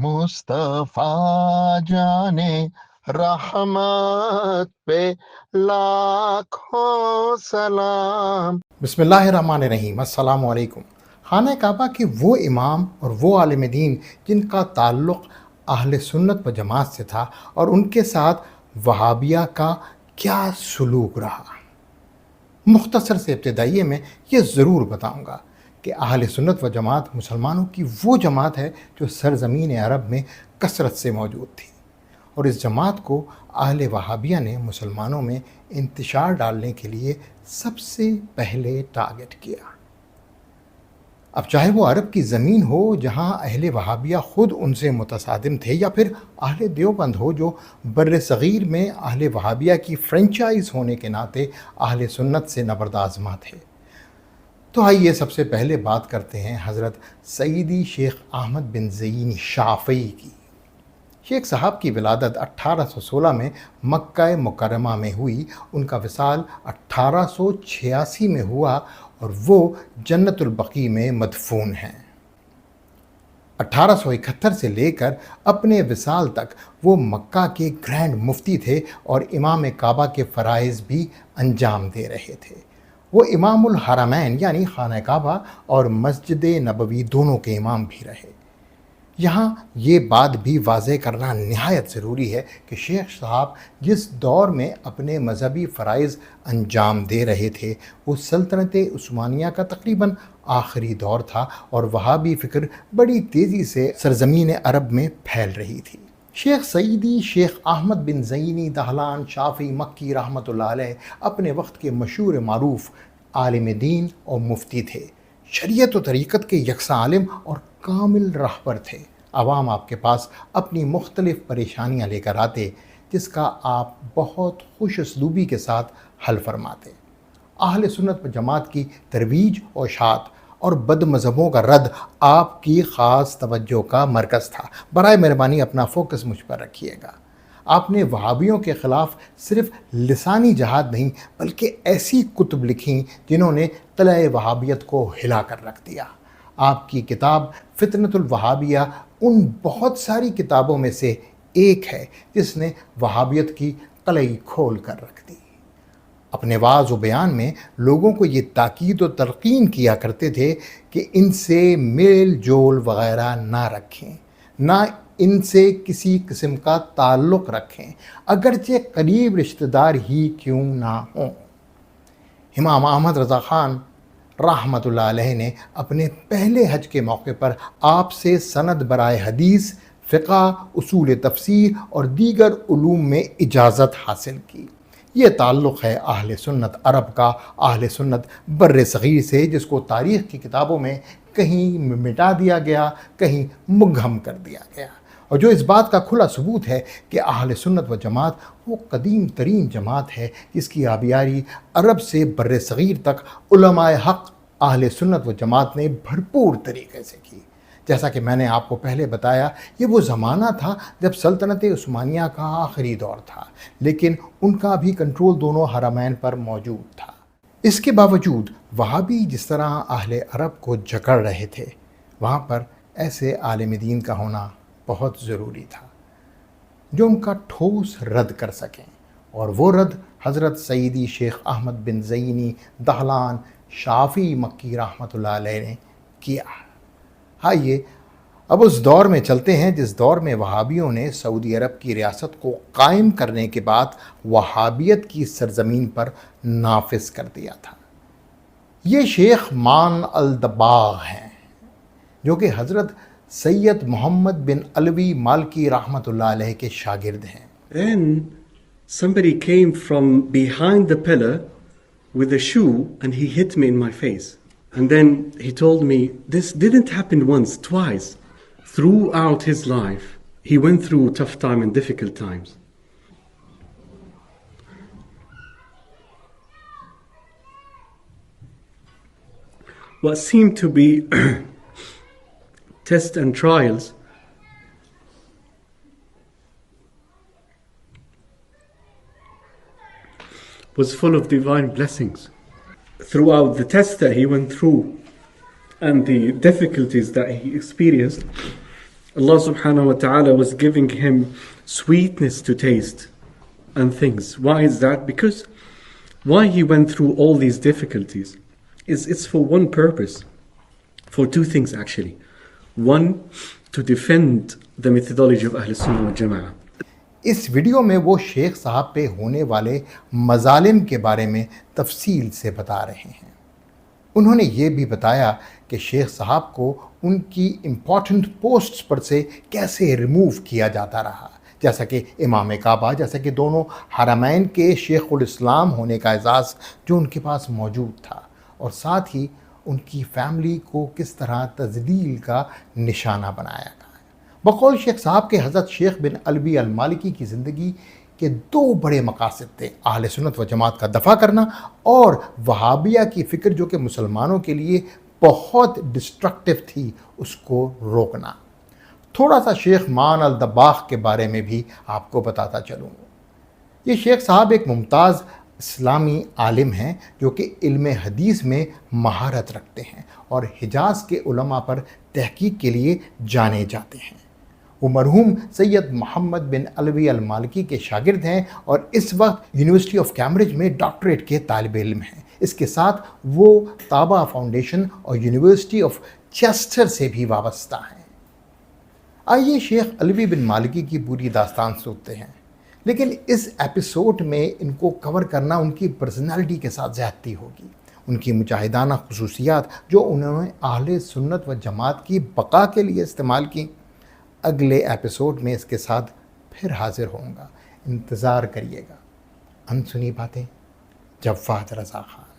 مصطفیٰ جانے رحمت پہ لاکھوں سلام۔ بسم اللہ الرحمن الرحیم۔ السلام علیکم۔ خانہ کعبہ کے وہ امام اور وہ عالم دین جن کا تعلق اہل سنت و جماعت سے تھا اور ان کے ساتھ وہابیہ کا کیا سلوک رہا، مختصر سے ابتدائیے میں یہ ضرور بتاؤں گا کہ اہل سنت و جماعت مسلمانوں کی وہ جماعت ہے جو سرزمین عرب میں کثرت سے موجود تھی، اور اس جماعت کو اہل وہابیہ نے مسلمانوں میں انتشار ڈالنے کے لیے سب سے پہلے ٹارگٹ کیا۔ اب چاہے وہ عرب کی زمین ہو جہاں اہل وہابیہ خود ان سے متصادم تھے، یا پھر اہل دیوبند ہو جو بر صغیر میں اہل وہابیہ کی فرنچائز ہونے کے ناطے اہل سنت سے نبردآزما تھے۔ تو آئیے سب سے پہلے بات کرتے ہیں حضرت سیدی شیخ احمد بن زئینی شافعی کی۔ شیخ صاحب کی ولادت 1816 میں مکہ مکرمہ میں ہوئی، ان کا وصال 1886 میں ہوا اور وہ جنت البقیع میں مدفون ہیں۔ 1871 سے لے کر اپنے وصال تک وہ مکہ کے گرینڈ مفتی تھے اور امام کعبہ کے فرائض بھی انجام دے رہے تھے۔ وہ امام الحرمین یعنی خانہ کعبہ اور مسجد نبوی دونوں کے امام بھی رہے۔ یہاں یہ بات بھی واضح کرنا نہایت ضروری ہے کہ شیخ صاحب جس دور میں اپنے مذہبی فرائض انجام دے رہے تھے وہ سلطنت عثمانیہ کا تقریباً آخری دور تھا، اور وہابی فکر بڑی تیزی سے سرزمین عرب میں پھیل رہی تھی۔ شیخ سیدی شیخ احمد بن زئینی دہلان شافعی مکی رحمۃ اللہ علیہ اپنے وقت کے مشہور معروف عالم دین اور مفتی تھے، شریعت و طریقت کے یکساں عالم اور کامل رہبر تھے۔ عوام آپ کے پاس اپنی مختلف پریشانیاں لے کر آتے جس کا آپ بہت خوش اسلوبی کے ساتھ حل فرماتے۔ اہل سنت و جماعت کی ترویج و اشاعت اور بد مذہبوں کا رد آپ کی خاص توجہ کا مرکز تھا۔ برائے مہربانی اپنا فوکس مجھ پر رکھیے گا۔ آپ نے وہابیوں کے خلاف صرف لسانی جہاد نہیں بلکہ ایسی کتب لکھیں جنہوں نے قلعہ وہابیت کو ہلا کر رکھ دیا۔ آپ کی کتاب فتنۃ الوہابیہ ان بہت ساری کتابوں میں سے ایک ہے جس نے وہابیت کی قلعی کھول کر رکھ دی۔ اپنے وعظ و بیان میں لوگوں کو یہ تاکید و تلقین کیا کرتے تھے کہ ان سے میل جول وغیرہ نہ رکھیں، نہ ان سے کسی قسم کا تعلق رکھیں، اگرچہ قریب رشتہ دار ہی کیوں نہ ہوں۔ امام احمد رضا خان رحمۃ اللہ علیہ نے اپنے پہلے حج کے موقع پر آپ سے سند برائے حدیث، فقہ، اصول تفسیر اور دیگر علوم میں اجازت حاصل کی۔ یہ تعلق ہے اہل سنت عرب کا اہل سنت بر صغیر سے، جس کو تاریخ کی کتابوں میں کہیں مٹا دیا گیا، کہیں مبہم کر دیا گیا، اور جو اس بات کا کھلا ثبوت ہے کہ اہل سنت و جماعت وہ قدیم ترین جماعت ہے جس کی آبیاری عرب سے بر صغیر تک علماء حق اہل سنت و جماعت نے بھرپور طریقے سے کی۔ جیسا کہ میں نے آپ کو پہلے بتایا، یہ وہ زمانہ تھا جب سلطنت عثمانیہ کا آخری دور تھا، لیکن ان کا بھی کنٹرول دونوں حرمین پر موجود تھا۔ اس کے باوجود وہابی جس طرح اہل عرب کو جکڑ رہے تھے، وہاں پر ایسے عالم دین کا ہونا بہت ضروری تھا جو ان کا ٹھوس رد کر سکیں، اور وہ رد حضرت سیدی شیخ احمد بن زئینی دہلان شافعی مکی رحمۃ اللہ علیہ نے کیا۔ آئیے اب اس دور میں چلتے ہیں جس دور میں وہابیوں نے سعودی عرب کی ریاست کو قائم کرنے کے بعد وہابیت کی سرزمین پر نافذ کر دیا تھا۔ یہ شیخ مان الدباغ ہیں جو کہ حضرت سید محمد بن علوی مالکی رحمۃ اللہ علیہ کے شاگرد ہیں۔ Then somebody came from behind the pillar with a shoe and he hit me in my face. And then he told me this didn't happen once, twice. Throughout his life, he went through tough time and difficult times. What seemed to be tests and trials was full of divine blessings. Throughout the tests that he went through and the difficulties that he experienced, Allah subhanahu wa ta'ala was giving him sweetness to taste and things. Why is that? Because why he went through all these difficulties is it's for one purpose, for two things actually. One, to defend the methodology of Ahl Sunnah wal Jama'ah. Us video میں وہ شیخ صاحب پہ ہونے والے مظالم کے بارے میں تفصیل سے بتا رہے ہیں۔ انہوں نے یہ بھی بتایا کہ شیخ صاحب کو ان کی امپورٹنٹ پوسٹس پر سے کیسے ریموو کیا جاتا رہا، جیسا کہ امام کعبہ، جیسا کہ دونوں حرمین کے شیخ الاسلام ہونے کا اعزاز جو ان کے پاس موجود تھا، اور ساتھ ہی ان کی فیملی کو کس طرح تذلیل کا نشانہ بنایا گیا۔ بقول شیخ صاحب کے حضرت شیخ بن علوی المالکی کی زندگی کے دو بڑے مقاصد تھے، اہل سنت و جماعت کا دفاع کرنا اور وہابیہ کی فکر جو کہ مسلمانوں کے لیے بہت ڈسٹرکٹیو تھی اس کو روکنا۔ تھوڑا سا شیخ مان الدباغ کے بارے میں بھی آپ کو بتاتا چلوں۔ یہ شیخ صاحب ایک ممتاز اسلامی عالم ہیں جو کہ علم حدیث میں مہارت رکھتے ہیں اور حجاز کے علماء پر تحقیق کے لیے جانے جاتے ہیں۔ وہ مرحوم سید محمد بن علوی المالکی کے شاگرد ہیں اور اس وقت یونیورسٹی آف کیمبرج میں ڈاکٹریٹ کے طالب علم ہیں۔ اس کے ساتھ وہ طابہ فاؤنڈیشن اور یونیورسٹی آف چیسٹر سے بھی وابستہ ہیں۔ آئیے شیخ علوی بن مالکی کی پوری داستان سنتے ہیں، لیکن اس ایپیسوڈ میں ان کو کور کرنا ان کی پرسنالٹی کے ساتھ زیادتی ہوگی۔ ان کی مجاہدانہ خصوصیات جو انہوں نے اہل سنت و جماعت کی بقا کے لیے استعمال کی، اگلے ایپیسوڈ میں اس کے ساتھ پھر حاضر ہوں گا، انتظار کریے گا۔ انسنی باتیں، جواد رضا خان۔